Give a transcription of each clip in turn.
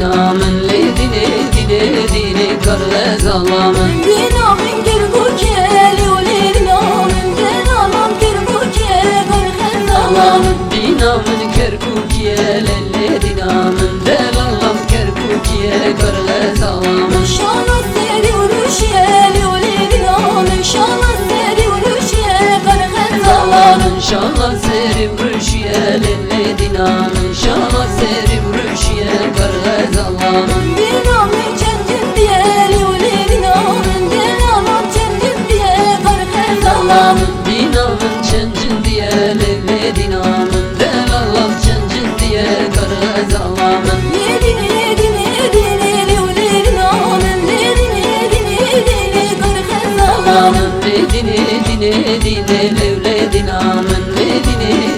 dinamın le dine dine dine kargaz alamın dinamın kerkuke le dinamın dinamın kerkuke kargaz alamın dinamın kerkuke le dinamın delalam kerkuke kargaz alamın şana seri uruşye le dinamın şana seri uruşye kargaz alamın şana seri uruşye le dinamın şana seri uruşye kargaz alamın dinamın çencin diye le dinamın dinamın çencin diye kargaz alamın dinamın çencin diye le dinamın delalam çencin diye kargaz alamın dine dine dine le dinamın dine dine dine kargaz alamın dine dine dine levle dinamın dine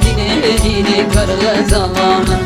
dine dine kargaz alamın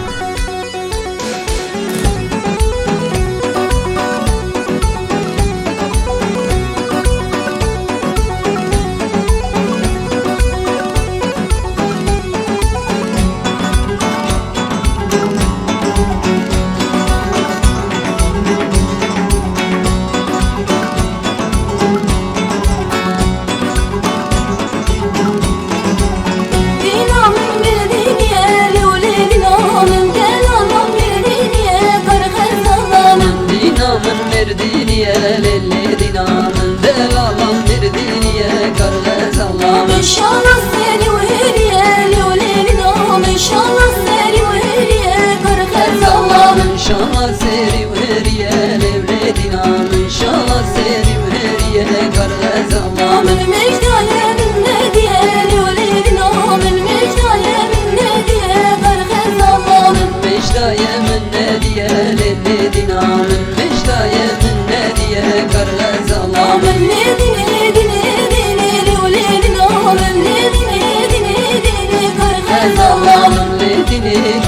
Merdiniye lelle dinamın delalam merdiniye kargaz alamın şana seni uheriye le dinamın şana seni uheriye kargaz alamın şana seri uheriye levle dinamın şana seri uheriye kargaz alamın mecdayemin ne diye le dinamın mecdayemin ne diye kargaz alamın mecdayemin ne diye lelle dinamın mecdayemin ne diye kargaz alamın ne dine dine dine le dinamın ne dine dine dine kargaz alamın dine